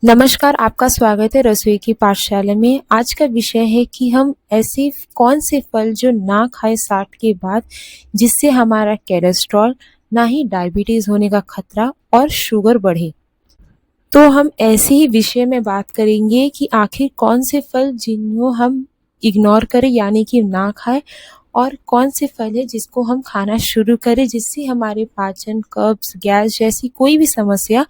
नमस्कार, आपका स्वागत है रसोई की पाठशाला में। आज का विषय है कि हम ऐसे कौन से फल जो ना खाएं 60 के बाद, जिससे हमारा कोलेस्ट्रॉल, ना ही डायबिटीज होने का खतरा और शुगर बढ़े। तो हम ऐसे ही विषय में बात करेंगे कि आखिर कौन से फल जिनको हम इग्नोर करें यानी कि ना खाएं, और कौन से फल है जिसको हम खाना शुरू करें जिससे हमारे पाचन, कब्ज, गैस जैसी कोई भी समस्या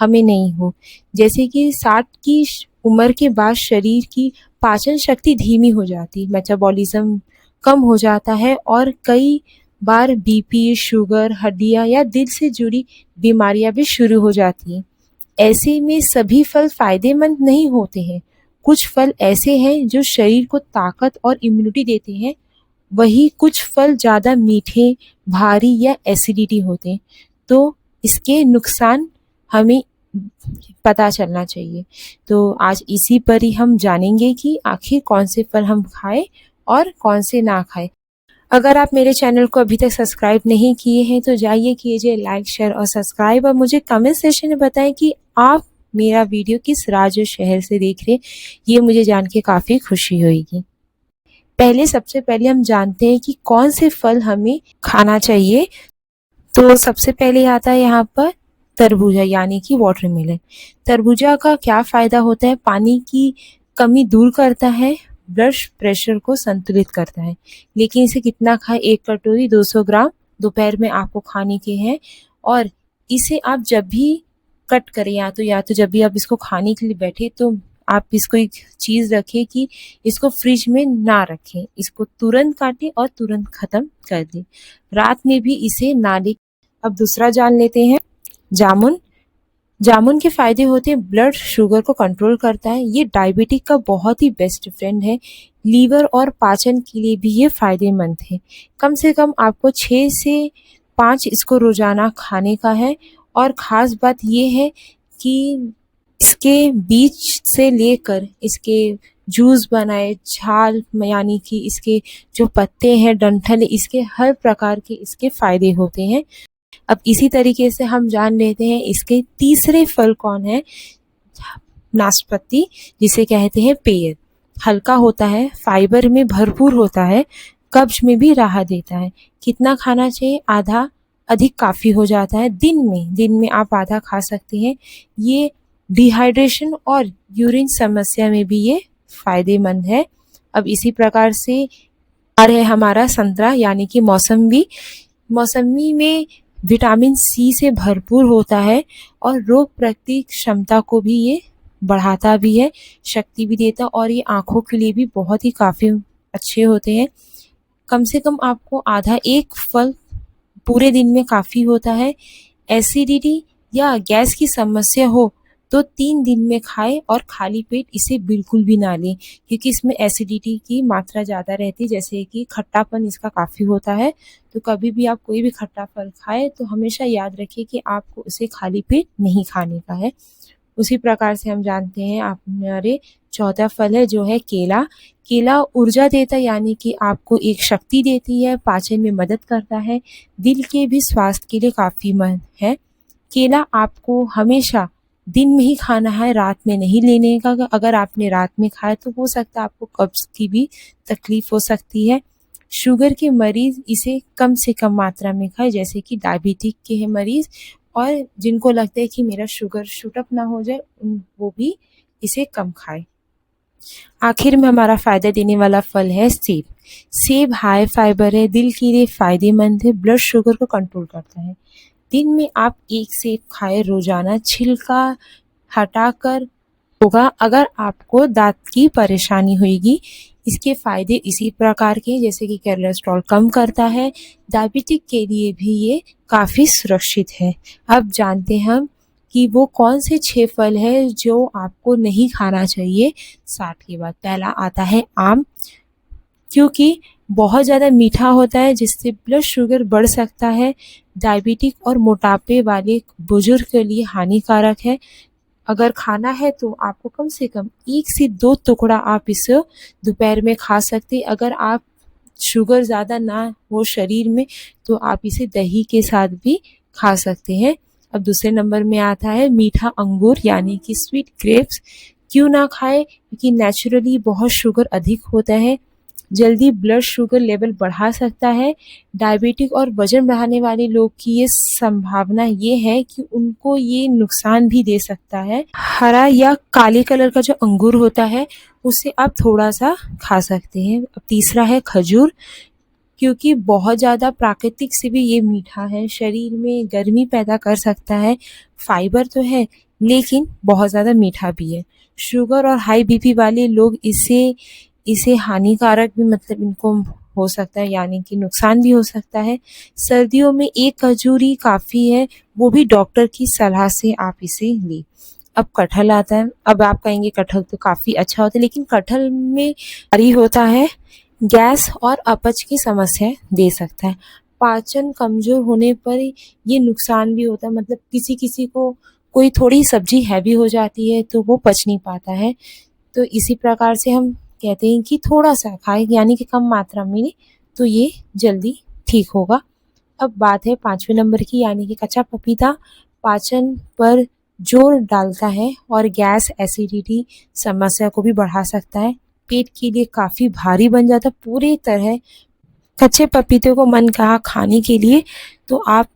हमें नहीं हो। जैसे कि 60 की उम्र के बाद शरीर की पाचन शक्ति धीमी हो जाती, मेटाबॉलिज्म कम हो जाता है और कई बार बीपी, शुगर, हड्डियां या दिल से जुड़ी बीमारियां भी शुरू हो जाती हैं। ऐसे में सभी फल फायदेमंद नहीं होते हैं। कुछ फल ऐसे हैं जो शरीर को ताकत और इम्यूनिटी देते हैं, वही कुछ फल ज़्यादा मीठे, भारी या एसिडिटी होते हैं। तो इसके नुकसान हमें पता चलना चाहिए। तो आज इसी पर ही हम जानेंगे कि आखिर कौन से फल हम खाएं और कौन से ना खाएं। अगर आप मेरे चैनल को अभी तक सब्सक्राइब नहीं किए हैं तो जाइए कीजिए लाइक, शेयर और सब्सक्राइब, और मुझे कमेंट सेक्शन में बताएं कि आप मेरा वीडियो किस राज्य और शहर से देख रहे हैं। ये मुझे जान के काफ़ी खुशी होगी। सबसे पहले हम जानते हैं कि कौन से फल हमें खाना चाहिए। तो सबसे पहले आता है यहाँ पर तरबूजा यानी कि वाटरमेलन। तरबूजा का क्या फ़ायदा होता है? पानी की कमी दूर करता है, ब्लड प्रेशर को संतुलित करता है। लेकिन इसे कितना खाएं? 1 कटोरी 200 ग्राम दोपहर में आपको खाने के हैं। और इसे आप जब भी कट करें, या तो जब भी आप इसको खाने के लिए बैठे, तो आप इसको एक चीज़ रखें कि इसको फ्रिज में ना रखें, इसको तुरंत काटें और तुरंत ख़त्म कर दें। रात में भी इसे ना लें। अब दूसरा जान लेते हैं जामुन। जामुन के फायदे होते हैं, ब्लड शुगर को कंट्रोल करता है, ये डायबिटिक का बहुत ही बेस्ट फ्रेंड है। लीवर और पाचन के लिए भी ये फायदेमंद है। कम से कम आपको 6 से 5 इसको रोजाना खाने का है। और ख़ास बात ये है कि इसके बीज से लेकर इसके जूस बनाए, छाल यानी कि इसके जो पत्ते हैं, डंठल, इसके हर प्रकार के इसके फायदे होते हैं। अब इसी तरीके से हम जान लेते हैं इसके तीसरे फल कौन है। नाशपाती, जिसे कहते हैं पेय। हल्का होता है, फाइबर में भरपूर होता है, कब्ज में भी राहत देता है। कितना खाना चाहिए? आधा अधिक काफ़ी हो जाता है। दिन में आप आधा खा सकते हैं। ये डिहाइड्रेशन और यूरिन समस्या में भी ये फायदेमंद है। अब इसी प्रकार से आ रहा है हमारा संतरा यानी कि मौसम्बी। मौसम्बी में विटामिन सी से भरपूर होता है और रोग प्रतिरोधक क्षमता को भी ये बढ़ाता भी है, शक्ति भी देता, और ये आँखों के लिए भी बहुत ही काफ़ी अच्छे होते हैं। कम से कम आपको आधा एक फल पूरे दिन में काफ़ी होता है। एसिडिटी या गैस की समस्या हो तो 3 दिन में खाएं और खाली पेट इसे बिल्कुल भी ना लें, क्योंकि इसमें एसिडिटी की मात्रा ज़्यादा रहती है, जैसे कि खट्टापन इसका काफ़ी होता है। तो कभी भी आप कोई भी खट्टा फल खाएं तो हमेशा याद रखिए कि आपको उसे खाली पेट नहीं खाने का है। उसी प्रकार से हम जानते हैं हमारे चौथा फल है जो है केला। केला ऊर्जा देता है यानी कि आपको एक शक्ति देती है, पाचन में मदद करता है, दिल के भी स्वास्थ्य के लिए काफ़ी महत्व है। केला आपको हमेशा दिन में ही खाना है, रात में नहीं लेने का। अगर आपने रात में खाया तो हो सकता है आपको कब्ज की भी तकलीफ हो सकती है। शुगर के मरीज इसे कम से कम मात्रा में खाएं, जैसे कि डायबिटिक के हैं मरीज, और जिनको लगता है कि मेरा शुगर शूट अप ना हो जाए, वो भी इसे कम खाएं। आखिर में हमारा फ़ायदा देने वाला फल है सेब। सेब हाई फाइबर है, दिल के लिए फ़ायदेमंद है, ब्लड शुगर को कंट्रोल करता है। दिन में आप 1 सेब खाएं रोजाना, छिलका हटाकर होगा। अगर आपको दांत की परेशानी होगी, इसके फायदे इसी प्रकार के, जैसे कि कोलेस्ट्रॉल कम करता है, डायबिटिक के लिए भी ये काफ़ी सुरक्षित है। अब जानते हैं हम कि वो कौन से 6 फल है जो आपको नहीं खाना चाहिए 60 के बाद। पहला आता है आम, क्योंकि बहुत ज़्यादा मीठा होता है जिससे ब्लड शुगर बढ़ सकता है, डायबिटिक और मोटापे वाले बुजुर्ग के लिए हानिकारक है। अगर खाना है तो आपको कम से कम 1 से 2 टुकड़ा आप इसे दोपहर में खा सकते हैं। अगर आप शुगर ज़्यादा ना हो शरीर में तो आप इसे दही के साथ भी खा सकते हैं। अब दूसरे नंबर में आता है मीठा अंगूर यानी कि स्वीट ग्रेप्स। क्यों ना खाए? क्योंकि नेचुरली बहुत शुगर अधिक होता है, जल्दी ब्लड शुगर लेवल बढ़ा सकता है। डायबिटिक और वजन बढ़ाने वाले लोग की ये संभावना ये है कि उनको ये नुकसान भी दे सकता है। हरा या काले कलर का जो अंगूर होता है उसे आप थोड़ा सा खा सकते हैं। अब तीसरा है खजूर, क्योंकि बहुत ज़्यादा प्राकृतिक से भी ये मीठा है, शरीर में गर्मी पैदा कर सकता है। फाइबर तो है लेकिन बहुत ज़्यादा मीठा भी है। शुगर और हाई बीपी वाले लोग इसे इसे हानिकारक भी मतलब इनको हो सकता है, यानी कि नुकसान भी हो सकता है। सर्दियों में एक खजूरी काफ़ी है, वो भी डॉक्टर की सलाह से आप इसे लें। अब कटहल आता है। अब आप कहेंगे कटहल तो काफ़ी अच्छा होता है, लेकिन कटहल में भारी होता है, गैस और अपच की समस्या दे सकता है। पाचन कमज़ोर होने पर ये नुकसान भी होता है, मतलब किसी-किसी को कोई थोड़ी सब्ज़ी हैवी हो जाती है तो वो पच नहीं पाता है। तो इसी प्रकार से हम कहते हैं कि थोड़ा-सा खाएँ, यानी कि कम मात्रा में, तो ये जल्दी ठीक होगा। अब बात है 5वें नंबर की, यानी कि कच्चा पपीता। पाचन पर जोर डालता है और गैस, एसिडिटी समस्या को भी बढ़ा सकता है। पेट के लिए काफ़ी भारी बन जाता है पूरी तरह। कच्चे पपीते को मन कहा खाने के लिए तो आप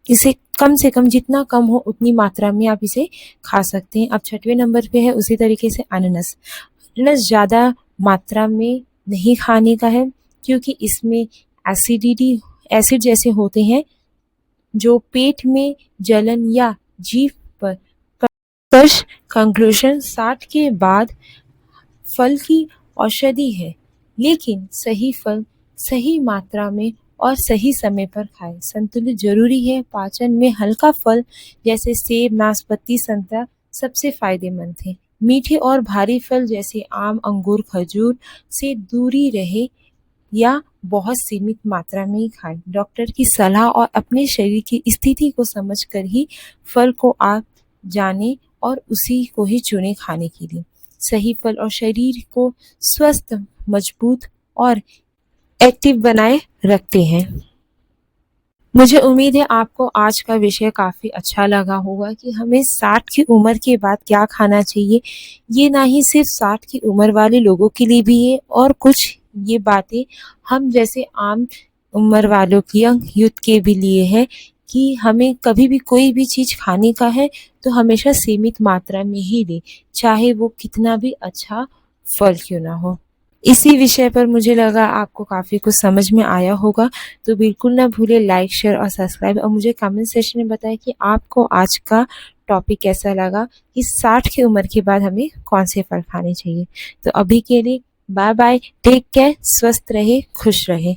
इसे कम से कम, जितना कम हो उतनी मात्रा में आप इसे खा सकते हैं। अब 6वें नंबर पे है उसी तरीके से अनानास। अनानास ज़्यादा मात्रा में नहीं खाने का है, क्योंकि इसमें एसिडिटी एसिड जैसे होते हैं जो पेट में जलन या जीभ पर कश। कंक्लूजन: 60 के बाद फल की औषधि है, लेकिन सही फल सही मात्रा में और सही समय पर खाएं। संतुलित जरूरी है। पाचन में हल्का फल जैसे सेब, नाशपाती, संतरा सबसे फायदेमंद है। मीठे और भारी फल जैसे आम, अंगूर, खजूर से दूरी रहे या बहुत सीमित मात्रा में ही खाएं। डॉक्टर की सलाह और अपने शरीर की स्थिति को समझकर ही फल को आप जाने और उसी को ही चुने खाने के लिए। सही फल और शरीर को स्वस्थ, मजबूत और एक्टिव बनाए रखते हैं। मुझे उम्मीद है आपको आज का विषय काफ़ी अच्छा लगा होगा कि हमें 60 की उम्र के बाद क्या खाना चाहिए। ये ना ही सिर्फ 60 की उम्र वाले लोगों के लिए भी है, और कुछ ये बातें हम जैसे आम उम्र वालों की, यंग यूथ के भी लिए है कि हमें कभी भी कोई भी चीज़ खाने का है तो हमेशा सीमित मात्रा में ही लें, चाहे वो कितना भी अच्छा फल क्यों ना हो। इसी विषय पर मुझे लगा आपको काफ़ी कुछ समझ में आया होगा, तो बिल्कुल ना भूलें लाइक, शेयर और सब्सक्राइब, और मुझे कमेंट सेक्शन में बताएं कि आपको आज का टॉपिक कैसा लगा कि 60 की उम्र के बाद हमें कौन से फल खाने चाहिए। तो अभी के लिए बाय बाय, टेक केयर, स्वस्थ रहे, खुश रहे।